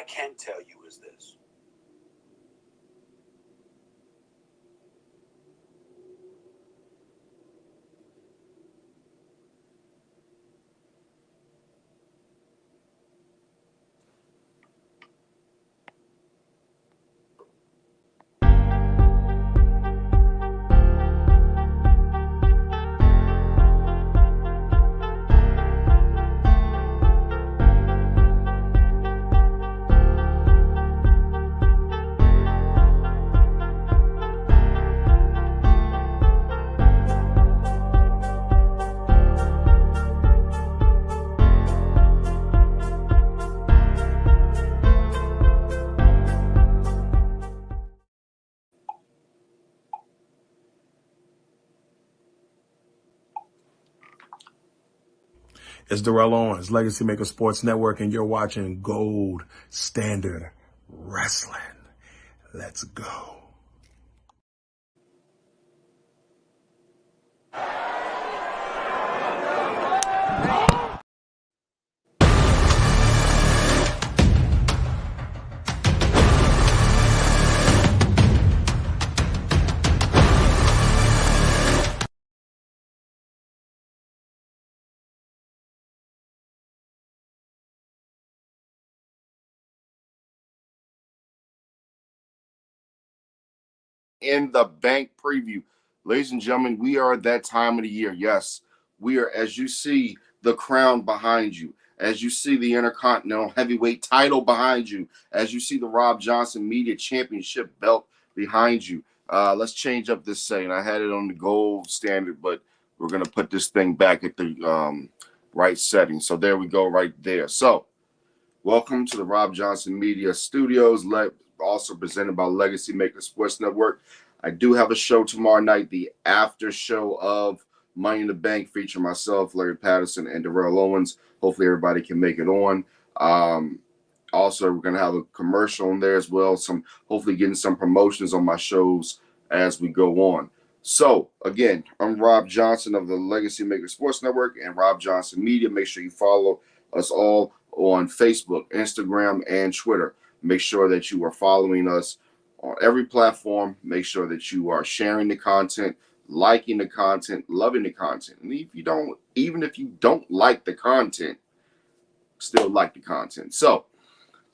can tell you is this. It's Darrell Owens, Legacy Maker Sports Network, and you're watching Gold Standard Wrestling. Let's go. In the bank preview. Ladies and gentlemen, we are at that time of the year. Yes, we are, as you see the crown behind you, as you see the Intercontinental Heavyweight title behind you, as you see the Robb Johnson Media Championship belt behind you. Let's change up this setting. I had it on the gold standard, but we're going to put this thing back at the right setting. So there we go right there. So welcome to the Robb Johnson Media Studios, also presented by Legacy Maker Sports Network. I do have a show tomorrow night, the after show of Money in the Bank, featuring myself, Larry Patterson, and Darrell Owens. Hopefully everybody can make it on. Also, we're going to have a commercial in there as well. Hopefully getting some promotions on my shows as we go on. So, again, I'm Robb Johnson of the Legacy Maker Sports Network and Robb Johnson Media. Make sure you follow us all on Facebook, Instagram, and Twitter. Make sure that you are following us on every platform. Make sure that you are sharing the content, liking the content, loving the content. And even if you don't like the content, still like the content. So,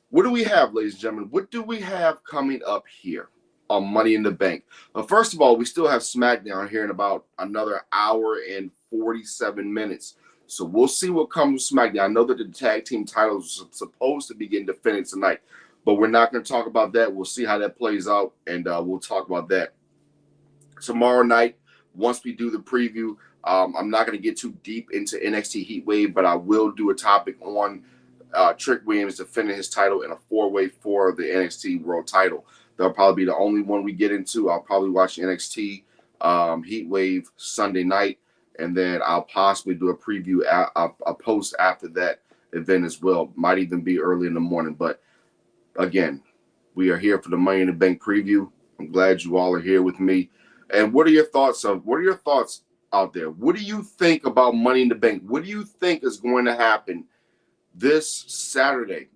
what do we have, ladies and gentlemen? What do we have coming up here on Money in the Bank? First of all, we still have SmackDown here in about another hour and 47 minutes. So we'll see what comes with SmackDown. I know that the tag team titles are supposed to be getting defended tonight, but we're not going to talk about that. We'll see how that plays out, and we'll talk about that tomorrow night. Once we do the preview, I'm not going to get too deep into NXT Heatwave, but I will do a topic on Trick Williams defending his title in a four-way for the NXT World title. That'll probably be the only one we get into. I'll probably watch NXT Heatwave Sunday night, and then I'll possibly do a preview, a post after that event as well. Might even be early in the morning. But again, we are here for the Money in the Bank preview. I'm glad you all are here with me. And what are your thoughts out there? What do you think about Money in the Bank? What do you think is going to happen this Saturday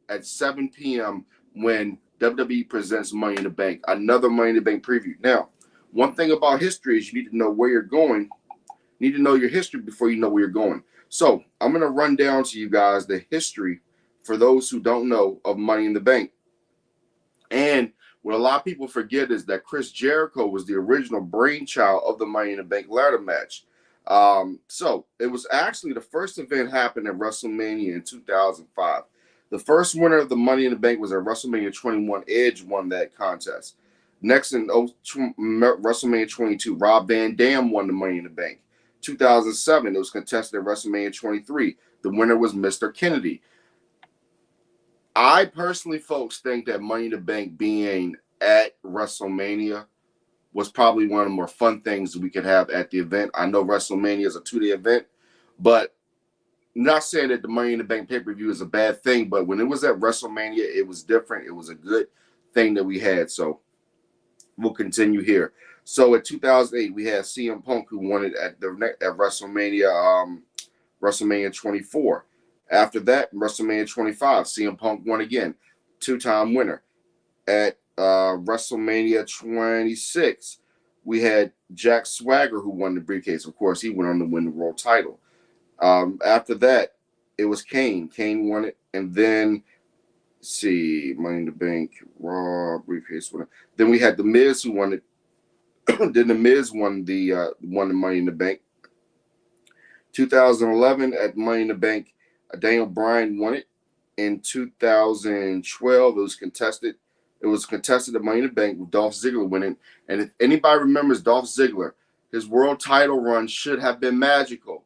at 7 p.m. when WWE presents Money in the Bank, another Money in the Bank preview? Now, one thing about history is you need to know where you're going. You need to know your history before you know where you're going. So I'm going to run down to you guys the history, for those who don't know, of Money in the Bank. And what a lot of people forget is that Chris Jericho was the original brainchild of the Money in the Bank ladder match. So it was actually the first event happened at WrestleMania in 2005. The first winner of the Money in the Bank was at WrestleMania 21. Edge won that contest. Next in WrestleMania 22, Rob Van Dam won the Money in the Bank. 2007, it was contested at WrestleMania 23. The winner was Mr. Kennedy. I personally, folks, think that Money in the Bank being at WrestleMania was probably one of the more fun things that we could have at the event. I know WrestleMania is a 2-day event, but I'm not saying that the Money in the Bank pay-per-view is a bad thing, but when it was at WrestleMania, it was different. It was a good thing that we had. So we'll continue here. So in 2008, we had CM Punk, who won it at WrestleMania, WrestleMania 24. After that, WrestleMania 25, CM Punk won again. two-time winner. At WrestleMania 26, we had Jack Swagger, who won the briefcase. Of course, he went on to win the world title. After that, it was Kane. Kane won it, and then see, Money in the Bank, Raw briefcase winner. Then we had the Miz, who won it. Then the Miz won the Money in the Bank. 2011 at Money in the Bank, Daniel Bryan won it. In 2012, it was contested. It was contested at Money in the Bank with Dolph Ziggler winning. And if anybody remembers Dolph Ziggler, his world title run should have been magical,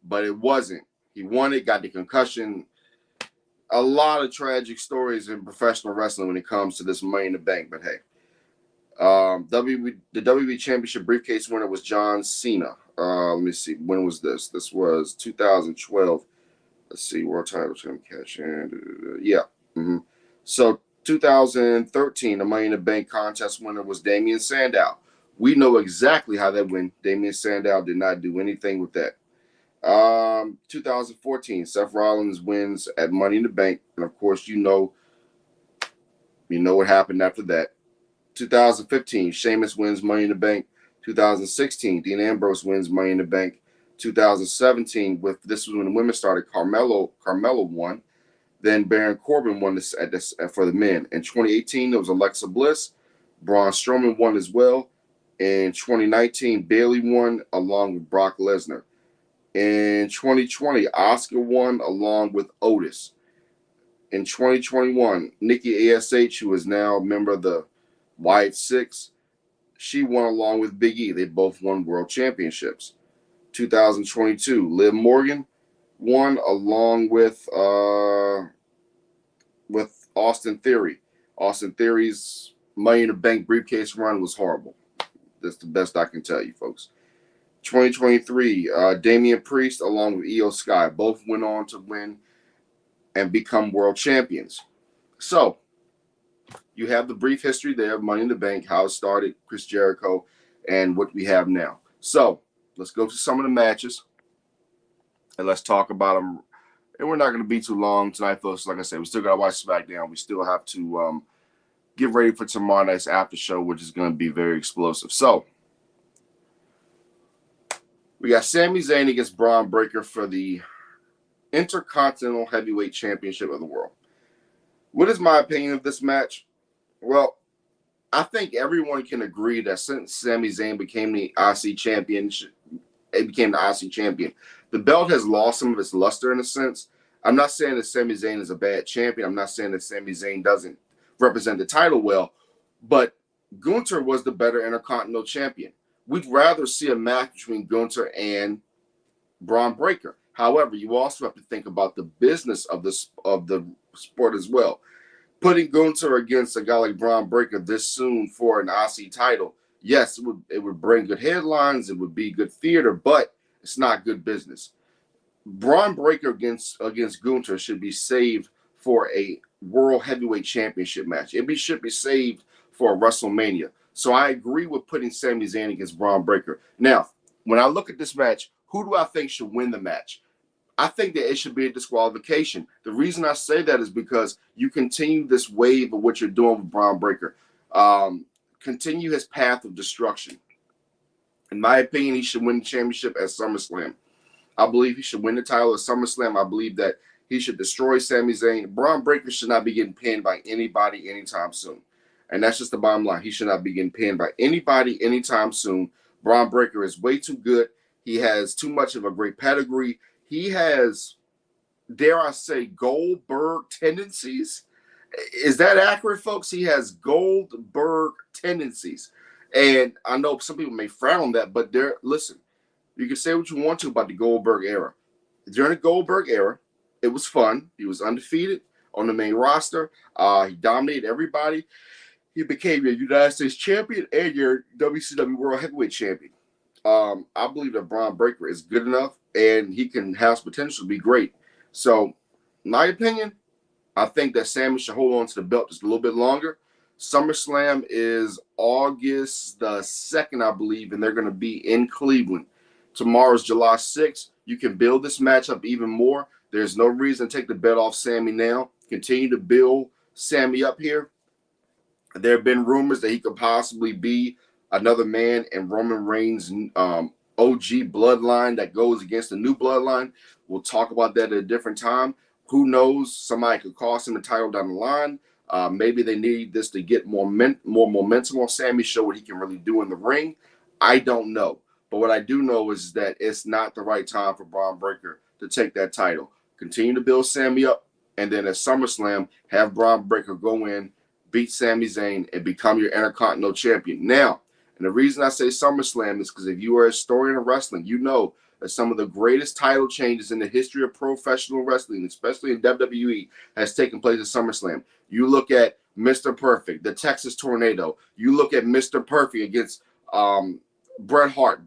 but it wasn't. He won it, got the concussion. A lot of tragic stories in professional wrestling when it comes to this Money in the Bank. But hey, the WWE Championship briefcase winner was John Cena. Let me see. When was this? This was 2012. Let's see. World title champion cash in. Yeah. Mm-hmm. So 2013, the Money in the Bank contest winner was Damian Sandow. We know exactly how that went. Damian Sandow did not do anything with that. 2014, Seth Rollins wins at Money in the Bank, and of course, you know what happened after that. 2015, Sheamus wins Money in the Bank. 2016, Dean Ambrose wins Money in the Bank. 2017, this was when the women started. Carmelo won. Then Baron Corbin won this for the men. In 2018, it was Alexa Bliss. Braun Strowman won as well. In 2019, Bayley won along with Brock Lesnar. In 2020, Asuka won along with Otis. In 2021, Nikki ASH, who is now a member of the Wyatt Six, she won along with Big E. They both won world championships. 2022, Liv Morgan won along with Austin Theory. Austin Theory's Money in the Bank briefcase run was horrible. That's the best I can tell you, folks. 2023, Damian Priest along with Io Sky both went on to win and become world champions. So you have the brief history there of Money in the Bank, how it started, Chris Jericho, and what we have now. So let's go to some of the matches and let's talk about them. And we're not going to be too long tonight, folks. Like I said, we still got to watch SmackDown. We still have to get ready for tomorrow night's after show, which is going to be very explosive. So we got Sami Zayn against Braun Breaker for the Intercontinental Heavyweight Championship of the world. What is my opinion of this match? Well, I think everyone can agree that since Sami Zayn became the IC champion, the belt has lost some of its luster in a sense. I'm not saying that Sami Zayn is a bad champion. I'm not saying that Sami Zayn doesn't represent the title well, but Gunther was the better Intercontinental champion. We'd rather see a match between Gunther and Braun Breaker. However, you also have to think about the business of the sport as well. Putting Gunther against a guy like Braun Breaker this soon for an IC title, yes, it would bring good headlines, it would be good theater, but it's not good business. Braun Breaker against Gunther should be saved for a World Heavyweight Championship match. It should be saved for a WrestleMania. So I agree with putting Sami Zayn against Braun Breaker. Now, when I look at this match, who do I think should win the match? I think that it should be a disqualification. The reason I say that is because you continue this wave of what you're doing with Braun Breaker. Continue his path of destruction. In my opinion, he should win the championship at SummerSlam. I believe he should win the title at SummerSlam. I believe that he should destroy Sami Zayn. Braun Breaker should not be getting pinned by anybody anytime soon. And that's just the bottom line. He should not be getting pinned by anybody anytime soon. Braun Breaker is way too good. He has too much of a great pedigree. He has, dare I say, Goldberg tendencies. Is that accurate, folks? He has Goldberg tendencies. And I know some people may frown on that, but listen, you can say what you want to about the Goldberg era. During the Goldberg era, it was fun. He was undefeated on the main roster. He dominated everybody. He became your United States champion and your WCW World Heavyweight champion. I believe that Braun Breaker is good enough and he has potential to be great. So, my opinion, I think that Sami should hold on to the belt just a little bit longer. SummerSlam is August the 2nd, I believe, and they're going to be in Cleveland. Tomorrow's July 6th. You can build this matchup even more. There's no reason to take the belt off Sami now. Continue to build Sammy up here. There have been rumors that he could possibly be another man in Roman Reigns' OG bloodline that goes against the new bloodline. We'll talk about that at a different time. Who knows? Somebody could cost him the title down the line. Maybe they need this to get more momentum on Sammy, show what he can really do in the ring. I don't know. But what I do know is that it's not the right time for Braun Breaker to take that title. Continue to build Sammy up, and then at SummerSlam, have Braun Breaker go in, beat Sami Zayn, and become your Intercontinental Champion. Now, and the reason I say SummerSlam is because if you are a historian of wrestling, you know that some of the greatest title changes in the history of professional wrestling, especially in WWE, has taken place at SummerSlam. You look at Mr. Perfect, the Texas Tornado. You look at Mr. Perfect against Bret Hart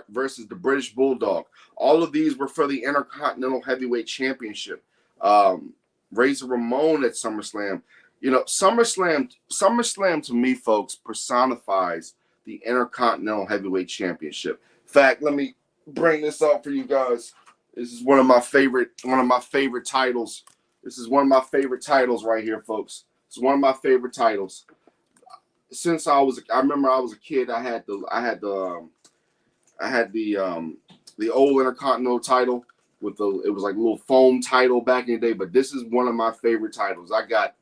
versus the British Bulldog. All of these were for the Intercontinental Heavyweight Championship. Razor Ramon at SummerSlam. You know, SummerSlam to me, folks, personifies the Intercontinental Heavyweight Championship. In fact, let me bring this up for you guys. This is one of my favorite titles. This is one of my favorite titles right here, folks. It's one of my favorite titles. Since I remember I was a kid, I had the old Intercontinental title with it was like a little foam title back in the day, but this is one of my favorite titles. I got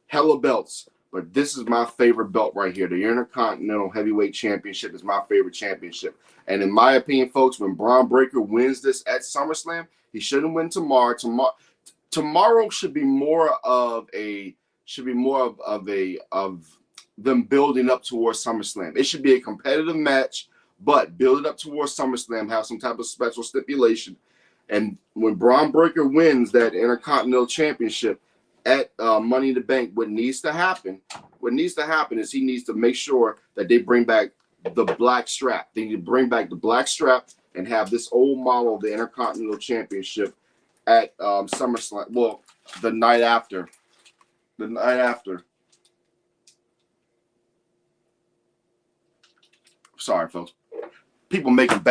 hella belts, but this is my favorite belt right here. The Intercontinental Heavyweight Championship is my favorite championship. And in my opinion, folks, when Braun Breaker wins this at SummerSlam, he shouldn't win tomorrow. Tomorrow should be more of them building up towards SummerSlam. It should be a competitive match, but build it up towards SummerSlam, have some type of special stipulation. And when Braun Breaker wins that Intercontinental Championship at Money in the Bank, what needs to happen is he needs to make sure that they bring back the black strap. They need to bring back the black strap and have this old model of the Intercontinental Championship at SummerSlam. Well, the night after. Sorry, folks. People making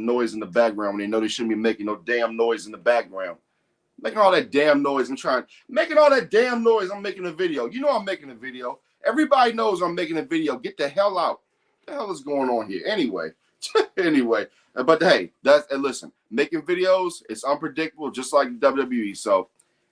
noise in the background when they know they shouldn't be making no damn noise in the background. Making all that damn noise. I'm making a video. You know I'm making a video. Everybody knows I'm making a video. Get the hell out. What the hell is going on here? Anyway. But hey, listen, making videos, it's unpredictable, just like WWE. So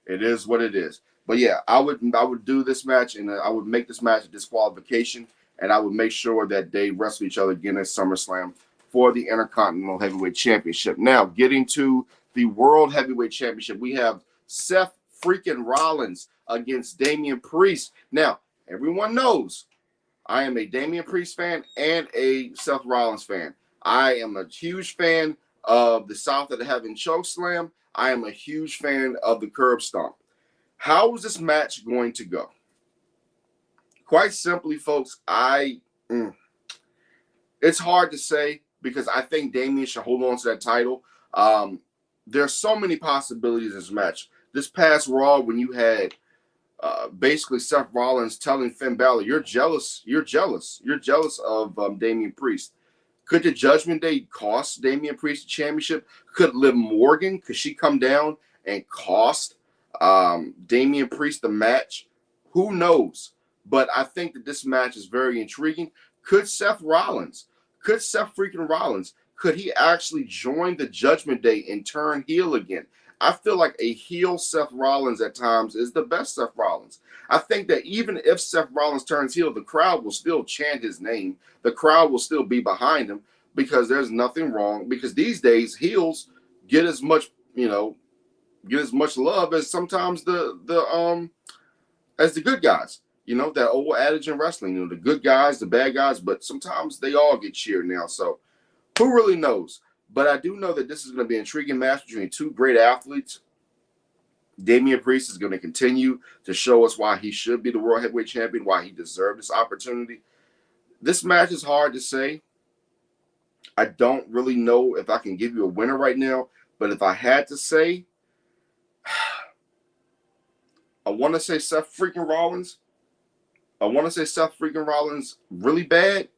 it is what it is. But yeah, I would do this match, and I would make this match a disqualification, and I would make sure that they wrestle each other again at SummerSlam for the Intercontinental Heavyweight Championship. Now, getting to the World Heavyweight Championship, we have Seth freaking Rollins against Damian Priest. Now, everyone knows I am a Damian Priest fan and a Seth Rollins fan. I am a huge fan of the South of the Heaven Chokeslam. I am a huge fan of the Curb Stomp. How is this match going to go? Quite simply, folks, it's hard to say because I think Damian should hold on to that title. There's so many possibilities in this match. This past Raw, when you had basically Seth Rollins telling Finn Balor, you're jealous of Damian Priest. Could the Judgment Day cost Damian Priest the championship? Could Liv Morgan, could she come down and cost Damian Priest the match? Who knows? But I think that this match is very intriguing. Could Seth freaking Rollins, could he actually join the Judgment Day and turn heel again? I feel like a heel Seth Rollins at times is the best Seth Rollins. I think that even if Seth Rollins turns heel, the crowd will still chant his name. The crowd will still be behind him because there's nothing wrong. Because these days, heels get as much love as sometimes as the good guys. You know, that old adage in wrestling, you know, the good guys, the bad guys, but sometimes they all get cheered now. So who really knows? But I do know that this is going to be an intriguing match between two great athletes. Damian Priest is going to continue to show us why he should be the World Heavyweight Champion, why he deserved this opportunity. This match is hard to say. I don't really know if I can give you a winner right now, but if I had to say, I want to say Seth freaking Rollins. I want to say Seth freaking Rollins really bad,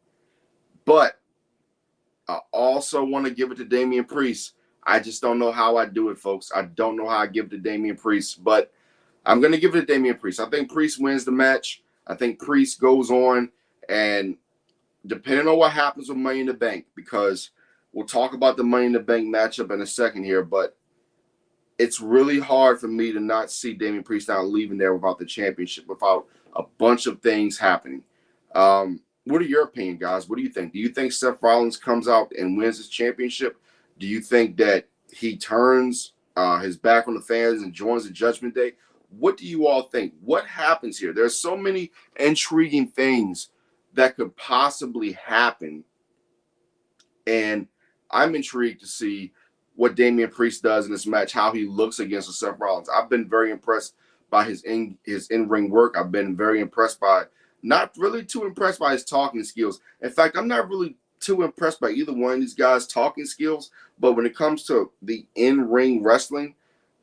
but I also want to give it to Damian Priest. I just don't know how I do it, folks. I don't know how I give it to Damian Priest, but I'm going to give it to Damian Priest. I think Priest wins the match. I think Priest goes on, and depending on what happens with Money in the Bank, because we'll talk about the Money in the Bank matchup in a second here, but it's really hard for me to not see Damian Priest now leaving there without the championship, without a bunch of things happening. What are your opinion, guys? What do you think? Do you think Seth Rollins comes out and wins his championship? Do you think that he turns his back on the fans and joins the Judgment Day? What do you all think? What happens here? There's so many intriguing things that could possibly happen, and I'm intrigued to see what Damian Priest does in this match, how he looks against Seth Rollins. I've been very impressed by his in-ring work. I've been very impressed by, not really too impressed by his talking skills. In fact, I'm not really too impressed by either one of these guys' talking skills. But when it comes to the in-ring wrestling,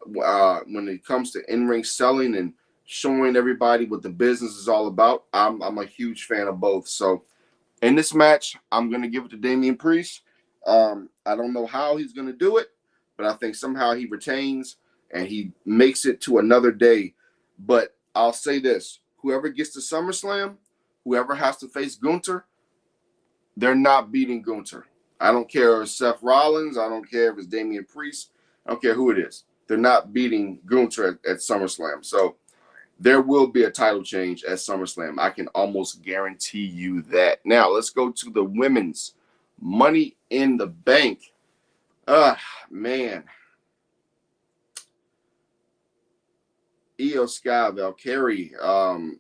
when it comes to in-ring selling and showing everybody what the business is all about, I'm a huge fan of both. So in this match, I'm going to give it to Damian Priest. I don't know how he's going to do it, but I think somehow he retains and he makes it to another day. But I'll say this, whoever gets to SummerSlam, whoever has to face Gunther, they're not beating Gunther. I don't care if it's Seth Rollins. I don't care if it's Damian Priest. I don't care who it is. They're not beating Gunther at SummerSlam. So there will be a title change at SummerSlam. I can almost guarantee you that. Now, let's go to the women's Money in the Bank. Man. Io Sky, Valkyrie. Then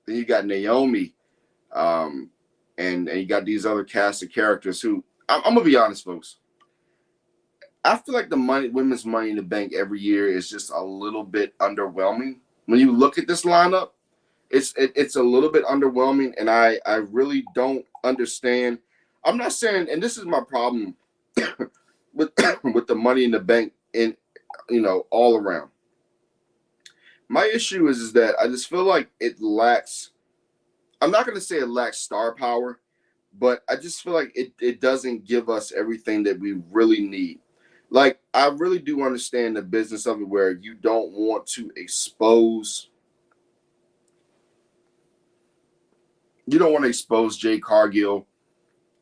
you got Naomi. And you got these other cast of characters who, I'm going to be honest, folks. I feel like the women's Money in the Bank every year is just a little bit underwhelming. When you look at this lineup, it's a little bit underwhelming, and I really don't understand. I'm not saying, and this is my problem with with the Money in the Bank in all around. My issue is that I just feel like it lacks. I'm not going to say it lacks star power, but I just feel like it doesn't give us everything that we really need. Like, I really do understand the business of it where you don't want to expose. You don't want to expose Jade Cargill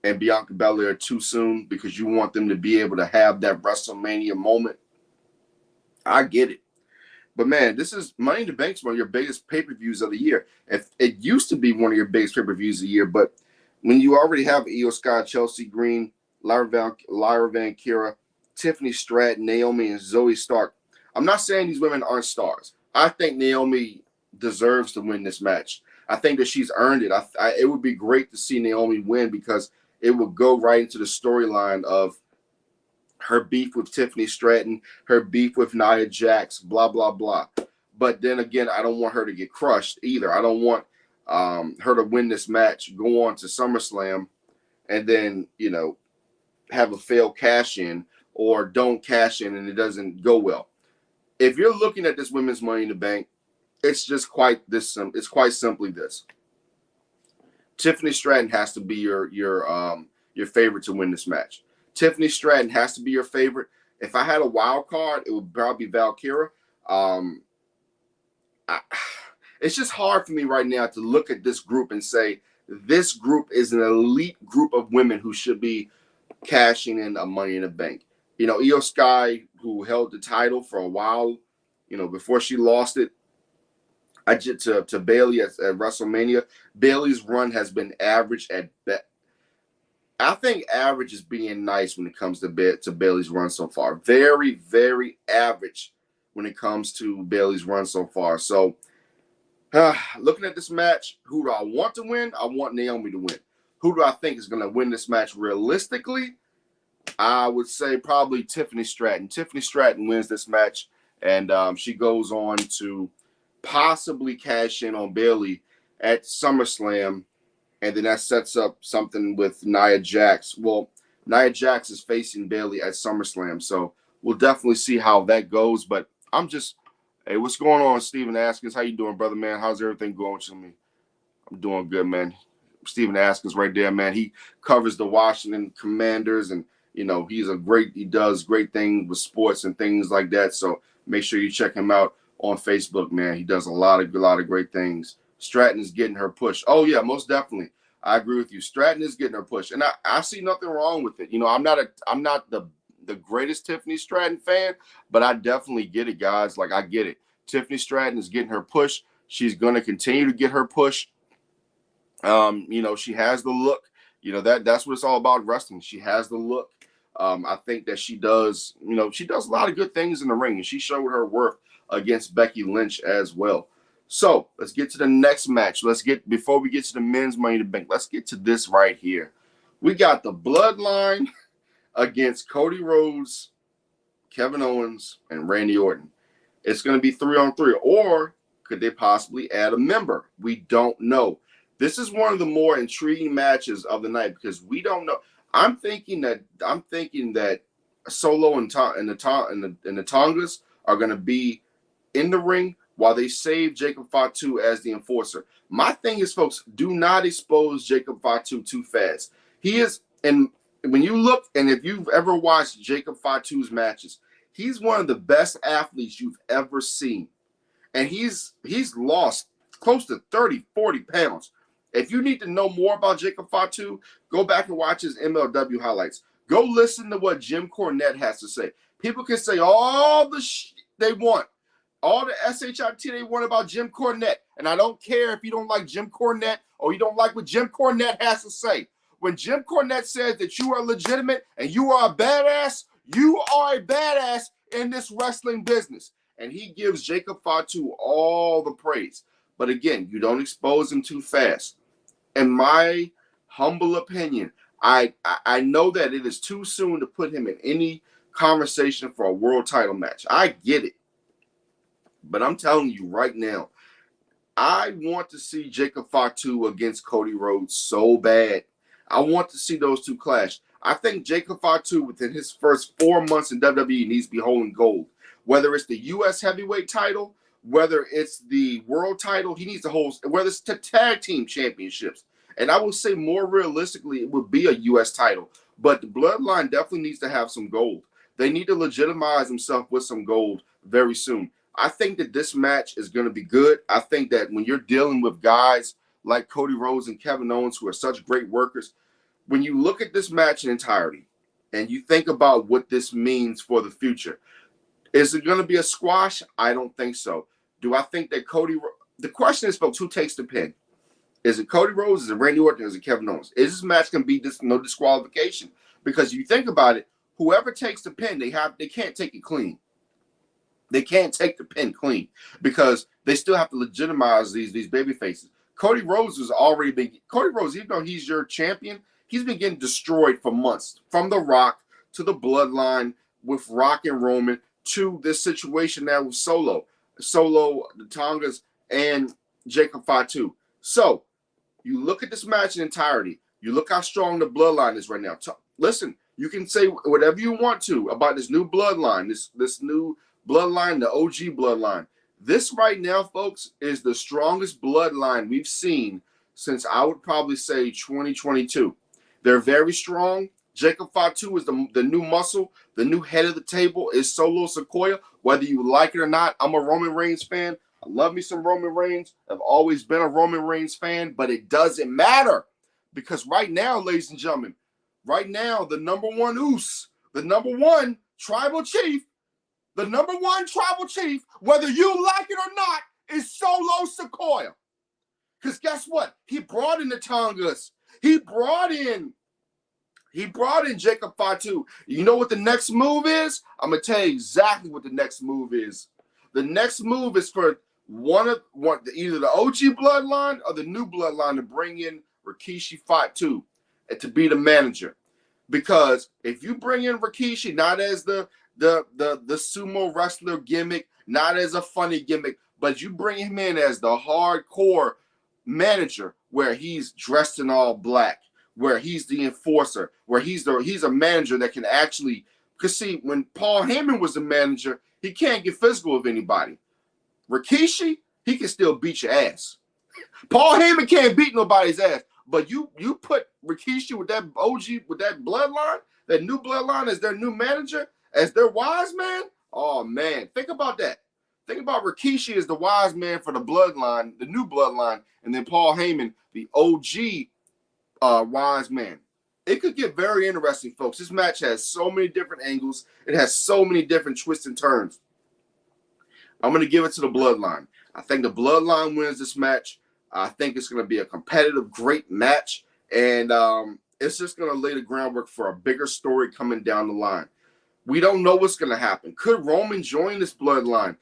and Bianca Belair too soon because you want them to be able to have that WrestleMania moment. I get it. But, man, this is Money in the Bank is one of your biggest pay-per-views of the year. If it used to be one of your biggest pay-per-views of the year, but when you already have Io Sky, Chelsea Green, Lyra Valkyria, Tiffany Stratton, Naomi, and Zoe Stark, I'm not saying these women aren't stars. I think Naomi deserves to win this match. I think that she's earned it. It would be great to see Naomi win because it would go right into the storyline of her beef with Tiffany Stratton, her beef with Nia Jax, blah, blah, blah. But then again, I don't want her to get crushed either. I don't want her to win this match, go on to SummerSlam, and then, have a failed cash-in or don't cash in and it doesn't go well. If you're looking at this women's Money in the Bank, it's just quite this. It's quite simply this. Tiffany Stratton has to be your favorite to win this match. Tiffany Stratton has to be your favorite. If I had a wild card, it would probably be Valkyria. It's just hard for me right now to look at this group and say this group is an elite group of women who should be cashing in a Money in the Bank. Io Sky, who held the title for a while, before she lost it to Bayley at WrestleMania. Bayley's run has been average at best. I think average is being nice when it comes to Bayley's run so far. Very, very average when it comes to Bayley's run so far. So, looking at this match, who do I want to win? I want Naomi to win. Who do I think is going to win this match realistically? I would say probably Tiffany Stratton. Tiffany Stratton wins this match, and she goes on to possibly cash in on Bayley at SummerSlam, and then that sets up something with Nia Jax. Well, Nia Jax is facing Bayley at SummerSlam, so we'll definitely see how that goes. But hey, what's going on, Steven Askins? How you doing, brother, man? How's everything going with me? I'm doing good, man. Steven Askins right there, man. He covers the Washington Commanders, and he does great things with sports and things like that. So Make sure you check him out on Facebook, man. He does a lot of great things. Stratton is getting her push. Oh yeah, most definitely. I agree with you. Stratton is getting her push, and I see nothing wrong with it. You know, I'm not the greatest Tiffany Stratton fan, but I definitely get it, guys. Like, I get it. Tiffany Stratton is getting her push. She's going to continue to get her push. You know, she has the look. You know, that's what it's all about wrestling. She has the look. I think that she does, you know, she does a lot of good things in the ring, and she showed her worth against Becky Lynch as well. So let's get to the next match. Before we get to the men's Money in the Bank, let's get to this right here. We got the Bloodline against Cody Rhodes, Kevin Owens, and Randy Orton. It's going to be 3-on-3, or could they possibly add a member? We don't know. This is one of the more intriguing matches of the night because we don't know. I'm thinking that Solo and the Tongas are going to be in the ring while they save Jacob Fatu as the enforcer. My thing is, folks, do not expose Jacob Fatu too fast. He is, and when you look, and if you've ever watched Jacob Fatu's matches, he's one of the best athletes you've ever seen. And he's lost close to 30, 40 pounds. If you need to know more about Jacob Fatu, go back and watch his MLW highlights. Go listen to what Jim Cornette has to say. People can say all the they want, all the SHIT they want about Jim Cornette. And I don't care if you don't like Jim Cornette or you don't like what Jim Cornette has to say. When Jim Cornette says that you are legitimate and you are a badass, you are a badass in this wrestling business. And he gives Jacob Fatu all the praise. But again, you don't expose him too fast. In my humble opinion, I know that it is too soon to put him in any conversation for a world title match. I get it. But I'm telling you right now, I want to see Jacob Fatu against Cody Rhodes so bad. I want to see those two clash. I think Jacob Fatu, within his first 4 months in WWE, needs to be holding gold. Whether it's the U.S. heavyweight title, whether it's the world title, he needs to hold, whether it's the tag team championships. And I would say more realistically, it would be a U.S. title. But the Bloodline definitely needs to have some gold. They need to legitimize themselves with some gold very soon. I think that this match is going to be good. I think that when you're dealing with guys like Cody Rhodes and Kevin Owens, who are such great workers, when you look at this match in entirety and you think about what this means for the future, is it going to be a squash? I don't think so. Do I think that the question is, folks, who takes the pin? Is it Cody Rhodes? Is it Randy Orton? Is it Kevin Owens? Is this match going to be no disqualification? Because if you think about it, whoever takes the pin, they can't take it clean. They can't take the pin clean because they still have to legitimize these baby faces. Cody Rhodes, even though he's your champion, he's been getting destroyed for months. From The Rock to the Bloodline with Rock and Roman to this situation now with Solo, the Tongas, and Jacob Fatu. So you look at this match in entirety. You look how strong the Bloodline is right now. Listen, you can say whatever you want to about this new Bloodline, this new Bloodline, the OG Bloodline. This right now, folks, is the strongest Bloodline we've seen since I would probably say 2022. They're very strong. Jacob Fatu is the new muscle. The new head of the table is Solo Sikoa. Whether you like it or not, I'm a Roman Reigns fan. I love me some Roman Reigns. I've always been a Roman Reigns fan, but it doesn't matter because right now, ladies and gentlemen, right now, the number one Uce, the number one tribal chief, whether you like it or not, is Solo Sikoa. Because guess what? He brought in the Tongas. He brought in Jacob Fatu. You know what the next move is? I'm going to tell you exactly what the next move is. The next move is for either the OG Bloodline or the new Bloodline to bring in Rikishi Fatu to be the manager. Because if you bring in Rikishi, not as the sumo wrestler gimmick, not as a funny gimmick, but you bring him in as the hardcore manager where he's dressed in all black, where he's the enforcer, where he's a manager that can actually, because see, when Paul Heyman was the manager, he can't get physical with anybody. Rikishi, he can still beat your ass. Paul Heyman can't beat nobody's ass, but you put Rikishi with that OG, with that Bloodline, that new Bloodline as their new manager, as their wise man, Oh man, think about that. Think about Rikishi as the wise man for the bloodline, the new bloodline, and then Paul Heyman, the OG wise man. It could get very interesting, folks. This match has so many different angles. It has so many different twists and turns. I'm going to give it to the bloodline. I think the bloodline wins this match. I think it's going to be a competitive, great match. And it's just going to lay the groundwork for a bigger story coming down the line. We don't know what's going to happen. Could Roman join this bloodline?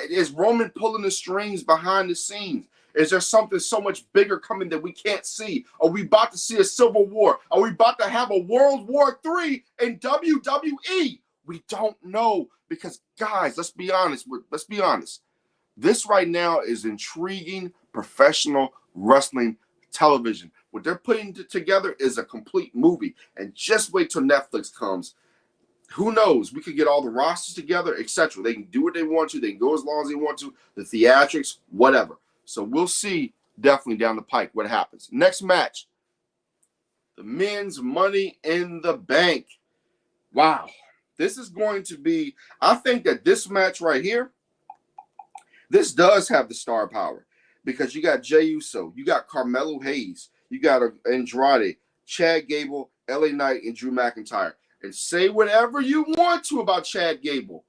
Is Roman pulling the strings behind the scenes? Is there something so much bigger coming that we can't see? Are we about to see a civil war? Are we about to have a World War III in WWE? We don't know because, guys, let's be honest. This right now is intriguing professional wrestling television. What they're putting together is a complete movie. And just wait till Netflix comes. Who knows? We could get all the rosters together, etc. They can do what they want to. They can go as long as they want to. The theatrics, whatever. So we'll see definitely down the pike what happens. Next match, the men's Money in the Bank. Wow. This is going to be, I think that this match right here, this does have the star power because you got Jey Uso, you got Carmelo Hayes, you got Andrade, Chad Gable, LA Knight, and Drew McIntyre. And say whatever you want to about Chad Gable.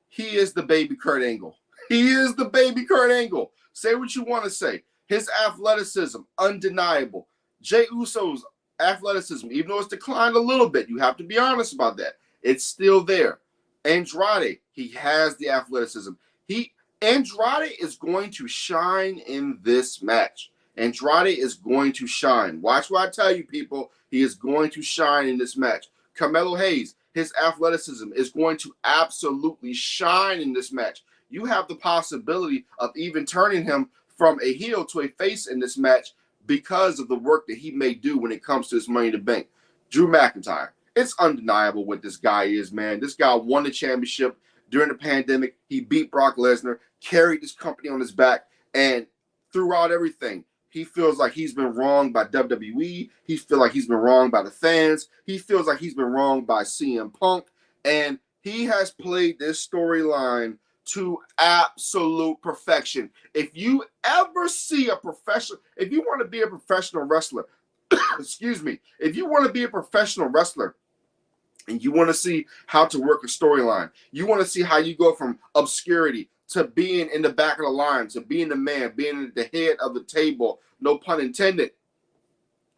He is the baby Kurt Angle. He is the baby Kurt Angle. Say what you want to say. His athleticism, undeniable. Jey Uso's athleticism, even though it's declined a little bit, you have to be honest about that. It's still there. Andrade, he has the athleticism. Andrade is going to shine in this match. Andrade is going to shine. Watch what I tell you, people. He is going to shine in this match. Carmelo Hayes, his athleticism is going to absolutely shine in this match. You have the possibility of even turning him from a heel to a face in this match because of the work that he may do when it comes to his Money in the Bank. Drew McIntyre, it's undeniable what this guy is, man. This guy won the championship during the pandemic. He beat Brock Lesnar, carried this company on his back, and throughout everything, he feels like he's been wronged by WWE. He feels like he's been wronged by the fans. He feels like he's been wronged by CM Punk. And he has played this storyline to absolute perfection. If you ever see a professional, if you want to be a professional wrestler, excuse me, if you want to be a professional wrestler and you want to see how to work a storyline, you want to see how you go from obscurity to being in the back of the line, to being the man, being at the head of the table, no pun intended.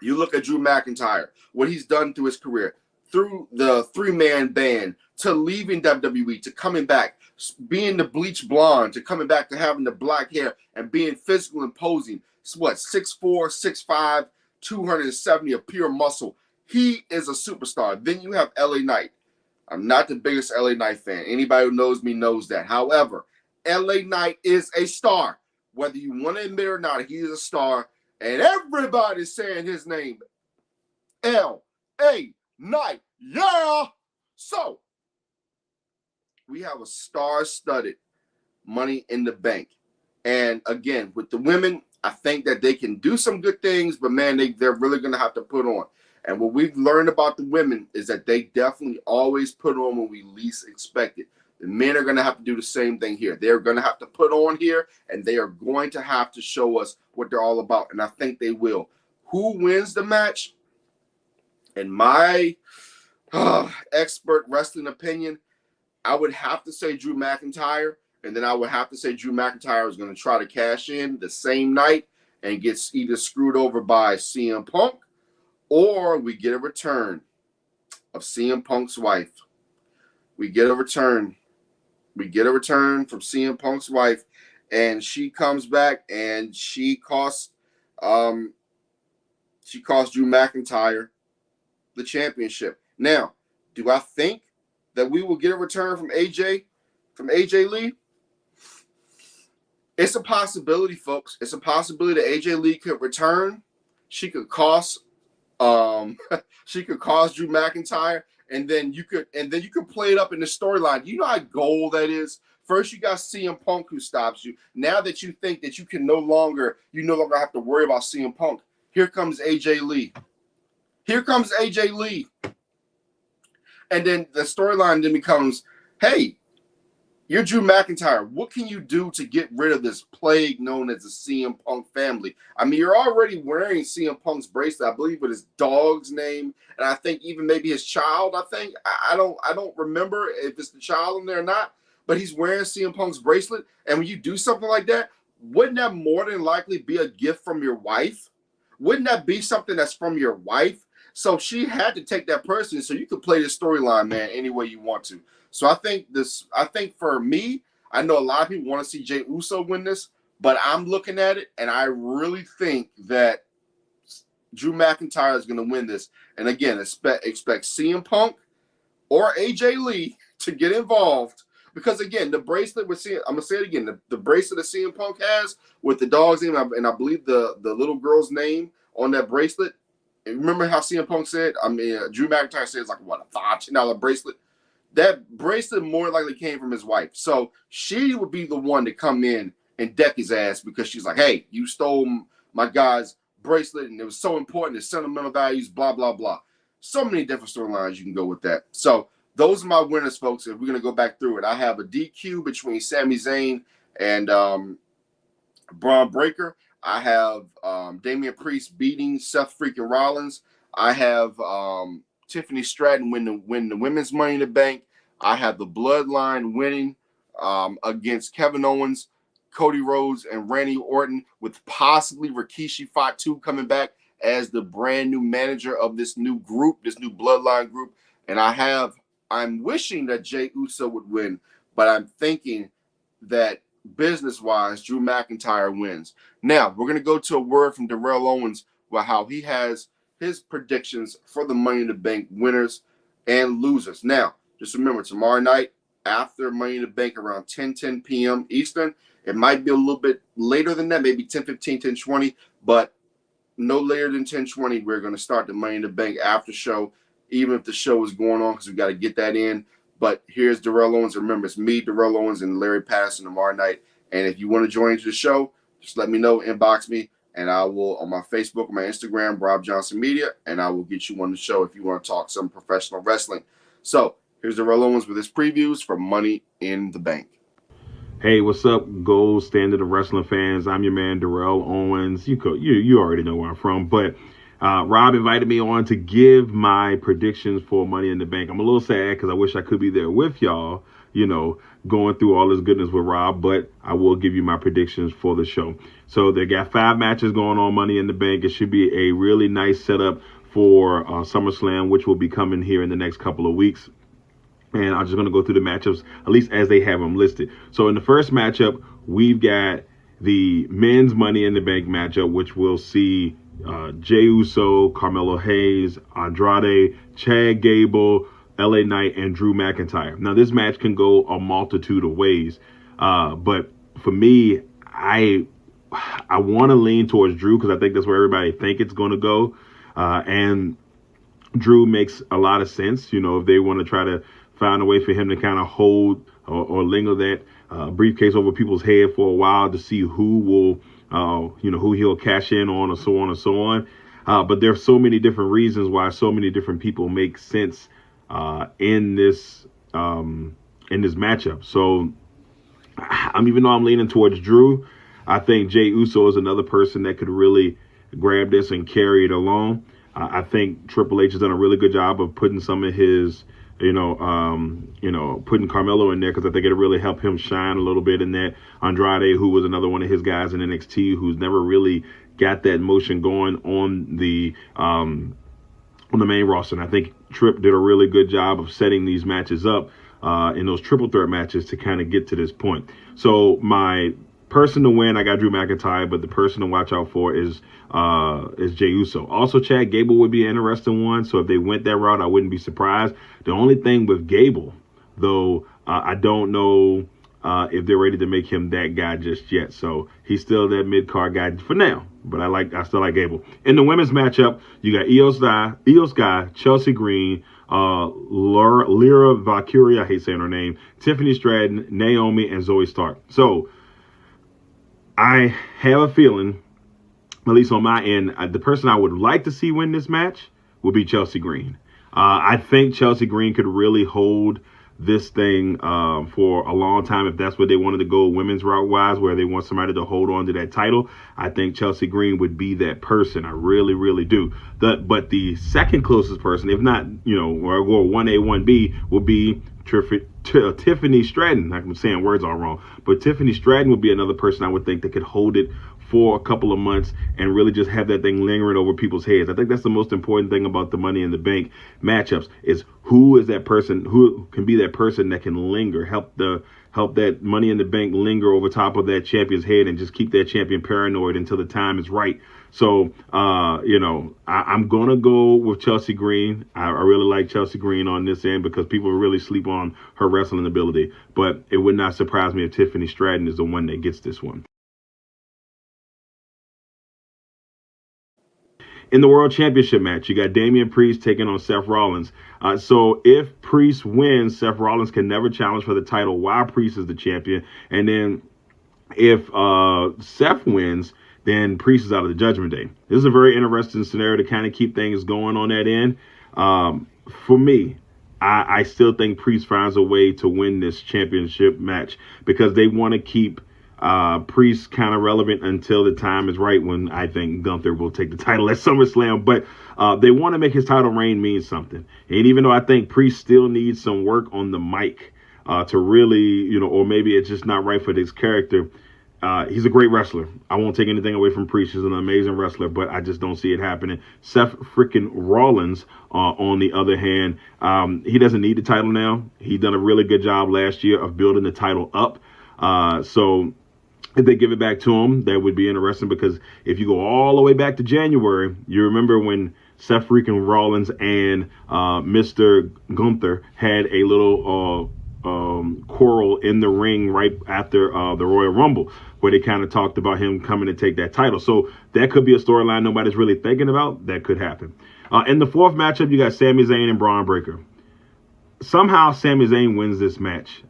You look at Drew McIntyre, what he's done through his career, through the three-man band, to leaving WWE, to coming back, being the bleach blonde, to coming back to having the black hair and being physical and posing. What, 6'4", 6'5", 270 of pure muscle. He is a superstar. Then you have LA Knight. I'm not the biggest LA Knight fan. Anybody who knows me knows that. However, LA Knight is a star. Whether you want to admit it or not, he is a star. And everybody's saying his name. L.A. Knight. Yeah! So, we have a star-studded Money in the Bank. And again, with the women, I think that they can do some good things, but man, they're really going to have to put on. And what we've learned about the women is that they definitely always put on when we least expect it. The men are going to have to do the same thing here. They're going to have to put on here, and they are going to have to show us what they're all about. And I think they will. Who wins the match? In my expert wrestling opinion, I would have to say Drew McIntyre, and then I would have to say Drew McIntyre is going to try to cash in the same night and gets either screwed over by CM Punk, or we get a return of CM Punk's wife. We get a return from CM Punk's wife, and she comes back and she costs Drew McIntyre the championship. Now, do I think that we will get a return from AJ Lee? It's a possibility, folks. It's a possibility that AJ Lee could return. She could cost Drew McIntyre, and then you could play it up in the storyline. You know how gold that is. First, you got CM Punk who stops you. Now that you think that you no longer have to worry about CM Punk. Here comes AJ Lee. And then the storyline then becomes, hey, You're Drew McIntyre. What can you do to get rid of this plague known as the CM Punk family? I mean, you're already wearing CM Punk's bracelet, I believe, with his dog's name, and I think even maybe his child. I don't remember if it's the child in there or not, but he's wearing CM Punk's bracelet. And when you do something like that, wouldn't that more than likely be a gift from your wife? Wouldn't that be something that's from your wife? So she had to take that person, so you could play this storyline, man, any way you want to. So I think for me, I know a lot of people want to see Jey Uso win this, but I'm looking at it and I really think that Drew McIntyre is going to win this. And again, expect CM Punk or AJ Lee to get involved. Because again, the bracelet we're seeing, I'm gonna say it again, the bracelet that CM Punk has with the dog's name, and I believe the little girl's name on that bracelet. And remember how CM Punk said, Drew McIntyre says like what, a $5 bracelet? That bracelet more likely came from his wife. So she would be the one to come in and deck his ass because she's like, hey, you stole my guy's bracelet and it was so important, his sentimental values, blah, blah, blah. So many different storylines you can go with that. So those are my winners, folks. If we're going to go back through it, I have a DQ between Sami Zayn and Braun Breaker. I have Damian Priest beating Seth freaking Rollins. I have Tiffany Stratton win the women's Money in the Bank. I have the Bloodline winning against Kevin Owens, Cody Rhodes, and Randy Orton, with possibly Rikishi Fatu coming back as the brand new manager of this new group, this new Bloodline group. And I'm wishing that Jey Uso would win, but I'm thinking that business-wise, Drew McIntyre wins. Now, we're going to go to a word from Darrell Owens about how he has his predictions for the Money in the Bank winners and losers. Now, just remember, tomorrow night, after Money in the Bank, around 10 p.m. Eastern, it might be a little bit later than that, maybe 10:15, 10:20, but no later than 10:20, we're going to start the Money in the Bank after show, even if the show is going on, because we got to get that in. But here's Darrell Owens. Remember, it's me, Darrell Owens, and Larry Patterson tomorrow night. And if you want to join into the show, just let me know, inbox me, and I will, on my Facebook, my Instagram, Robb Johnson Media, and I will get you on the show if you want to talk some professional wrestling. So here's Darrell Owens with his previews for Money in the Bank. Hey, what's up, gold standard of wrestling fans? I'm your man, Darrell Owens. You already know where I'm from, but Rob invited me on to give my predictions for Money in the Bank. I'm a little sad because I wish I could be there with y'all, going through all this goodness with Rob, but I will give you my predictions for the show. So they got 5 matches going on Money in the Bank. It should be a really nice setup for SummerSlam, which will be coming here in the next couple of weeks. And I'm just going to go through the matchups, at least as they have them listed. So in the first matchup, we've got the men's Money in the Bank matchup, which will see Jey Uso, Carmelo Hayes, Andrade, Chad Gable, LA Knight, and Drew McIntyre. Now, this match can go a multitude of ways. But for me, I want to lean towards Drew because I think that's where everybody think it's going to go. And Drew makes a lot of sense, if they want to try to find a way for him to kind of hold or linger that briefcase over people's head for a while to see who will, who he'll cash in on, or so on and so on. But there's so many different reasons why so many different people make sense in this matchup. So even though I'm leaning towards Drew, I think Jey Uso is another person that could really grab this and carry it along. I think Triple H has done a really good job of putting some of his, putting Carmelo in there because I think it'll really help him shine a little bit in that. Andrade, who was another one of his guys in NXT, who's never really got that motion going on the main roster. And I think Tripp did a really good job of setting these matches up in those triple threat matches to kind of get to this point. So my person to win, I got Drew McIntyre, but the person to watch out for is Jey Uso. Also, Chad Gable would be an interesting one. So if they went that route, I wouldn't be surprised. The only thing with Gable, though, I don't know if they're ready to make him that guy just yet. So he's still that mid-card guy for now. But I still like Gable. In the women's matchup, you got Io Sky, Chelsea Green, Lyra Valkyria, I hate saying her name, Tiffany Stratton, Naomi, and Zoe Stark. So I have a feeling, at least on my end, the person I would like to see win this match would be Chelsea Green. I think Chelsea Green could really hold this thing for a long time. If that's what they wanted to go women's route wise, where they want somebody to hold on to that title, I think Chelsea Green would be that person. I really, really do. But the second closest person, if not, or 1A, 1B, will be Tiffany Stratton. I'm saying words all wrong, but Tiffany Stratton would be another person I would think that could hold it for a couple of months and really just have that thing lingering over people's heads. I think that's the most important thing about the Money in the Bank matchups is who is that person, who can be that person that can linger, help that Money in the Bank linger over top of that champion's head and just keep that champion paranoid until the time is right. So, I'm going to go with Chelsea Green. I really like Chelsea Green on this end because people really sleep on her wrestling ability. But it would not surprise me if Tiffany Stratton is the one that gets this one. In the World Championship match, you got Damian Priest taking on Seth Rollins. So if Priest wins, Seth Rollins can never challenge for the title while Priest is the champion. And then if Seth wins, then Priest is out of the Judgment Day. This is a very interesting scenario to kind of keep things going on that end. For me, I still think Priest finds a way to win this championship match because they want to keep Priest kind of relevant until the time is right when I think Gunther will take the title at SummerSlam. But they want to make his title reign mean something. And even though I think Priest still needs some work on the mic to really, or maybe it's just not right for this character, he's a great wrestler. I won't take anything away from Priest. He's an amazing wrestler, but I just don't see it happening. Seth freaking Rollins, on the other hand, he doesn't need the title now. He done a really good job last year of building the title up. So if they give it back to him, that would be interesting because if you go all the way back to January, you remember when Seth freaking Rollins and Mr. Gunther had a little quarrel in the ring right after the Royal Rumble, where they kind of talked about him coming to take that title. So that could be a storyline nobody's really thinking about. That could happen. In the fourth matchup, you got Sami Zayn and Braun Breaker. Somehow Sami Zayn wins this match.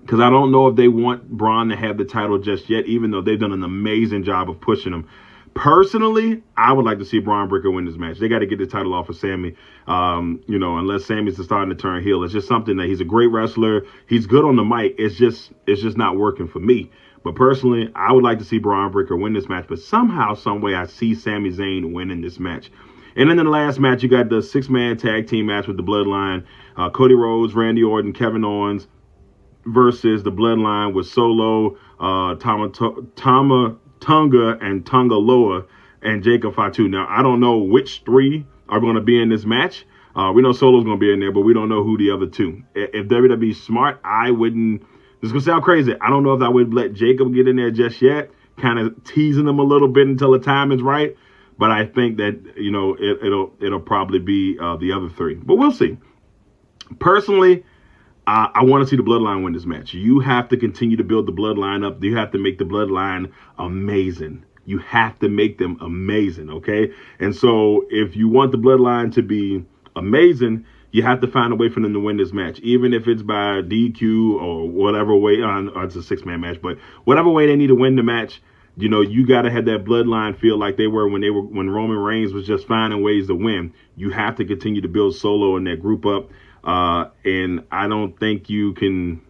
Because I don't know if they want Braun to have the title just yet, even though they've done an amazing job of pushing him. Personally, I would like to see Braun Breaker win this match. They got to get the title off of Sami, unless Sami's starting to turn heel. It's just something that he's a great wrestler. He's good on the mic. It's just not working for me. But personally, I would like to see Braun Breaker win this match. But somehow, some way, I see Sami Zayn winning this match. And then in the last match, you got the 6-man tag team match with the Bloodline. Cody Rhodes, Randy Orton, Kevin Owens versus the Bloodline with Solo, Tama Tonga, and Tonga Loa, and Jacob Fatu. Now, I don't know which three are going to be in this match. We know Solo's going to be in there, but we don't know who the other two. If WWE's smart, I wouldn't. This is going to sound crazy. I don't know if I would let Jacob get in there just yet, kind of teasing him a little bit until the time is right. But I think that, it'll probably be the other three. But we'll see. Personally, I want to see the Bloodline win this match. You have to continue to build the Bloodline up. You have to make the Bloodline amazing. You have to make them amazing, okay? And so if you want the Bloodline to be amazing, you have to find a way for them to win this match, even if it's by DQ or whatever way. It's a 6-man match, but whatever way they need to win the match, you got to have that Bloodline feel like they were when Roman Reigns was just finding ways to win. You have to continue to build Solo and that group up. And I don't think you can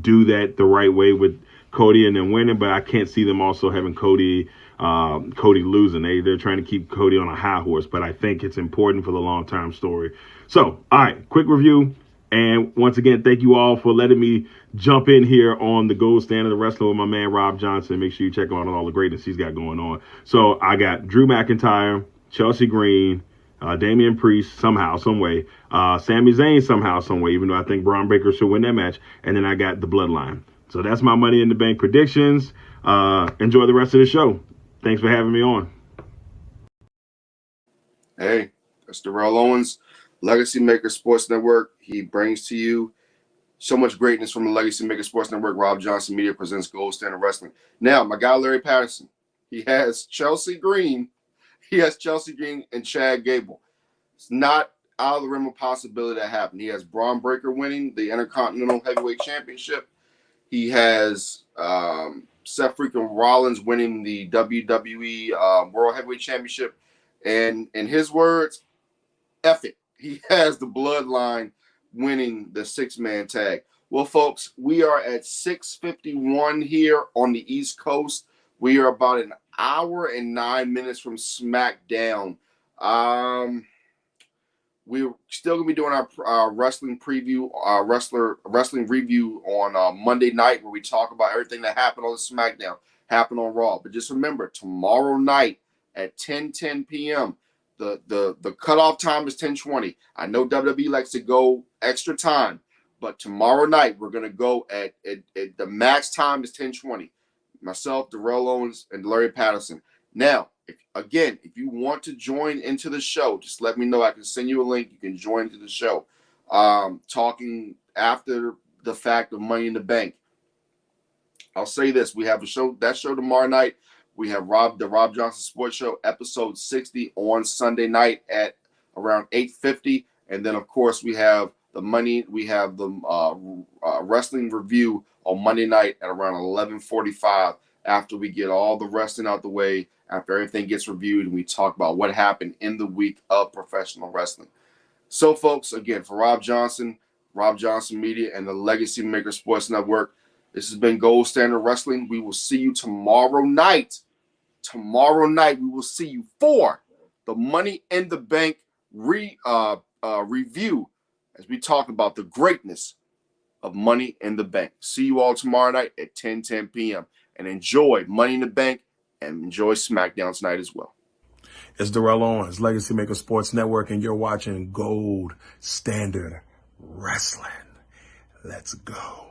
do that the right way with Cody and then winning, but I can't see them also having Cody losing. They're trying to keep Cody on a high horse, but I think it's important for the long-term story. So, all right, quick review. And once again, thank you all for letting me jump in here on the gold standard of wrestling with my man, Robb Johnson. Make sure you check out all the greatness he's got going on. So I got Drew McIntyre, Chelsea Green, Damian Priest somehow, some way. Sami Zayn somehow, some way, even though I think Braun Breaker should win that match. And then I got the Bloodline. So that's my Money in the Bank predictions. Enjoy the rest of the show. Thanks for having me on. Hey, that's Darrell Owens, Legacy Maker Sports Network. He brings to you so much greatness from the Legacy Maker Sports Network. Robb Johnson Media presents Gold Standard Wrestling. Now, my guy Larry Patterson, he has Chelsea Green. He has Chelsea Green and Chad Gable. It's not out of the realm of possibility that happened. He has Braun Breaker winning the Intercontinental Heavyweight Championship. He has Seth freaking Rollins winning the WWE World Heavyweight Championship. And in his words, F it. He has the Bloodline winning the 6-man tag. Well, folks, we are at 6:51 here on the East Coast. We are about an hour and 9 minutes from SmackDown. We're still gonna be doing our wrestling preview, our wrestling review on Monday night, where we talk about everything that happened on SmackDown, happened on Raw. But just remember, tomorrow night at 10 p.m. The cutoff time is 10:20. I know WWE likes to go extra time, but tomorrow night we're gonna go at the max time is 10:20. Myself, Darrell Owens, and Larry Patterson. Now, if you want to join into the show, just let me know. I can send you a link. You can join into the show. Talking after the fact of Money in the Bank. I'll say this: we have a show tomorrow night. We have the Robb Johnson Sports Show, episode 60, on Sunday night at around 8:50, and then of course we have the wrestling review on Monday night at around 11:45. After we get all the wrestling out the way, after everything gets reviewed, and we talk about what happened in the week of professional wrestling. So, folks, again, for Robb Johnson Media, and the Legacy Maker Sports Network, this has been Gold Standard Wrestling. We will see you tomorrow night. Tomorrow night, we will see you for the Money in the Bank review, as we talk about the greatness of Money in the Bank. See you all tomorrow night at 10 p.m. And enjoy Money in the Bank and enjoy SmackDown tonight as well. It's Darrell Owens, Legacy Maker Sports Network, and you're watching Gold Standard Wrestling. Let's go.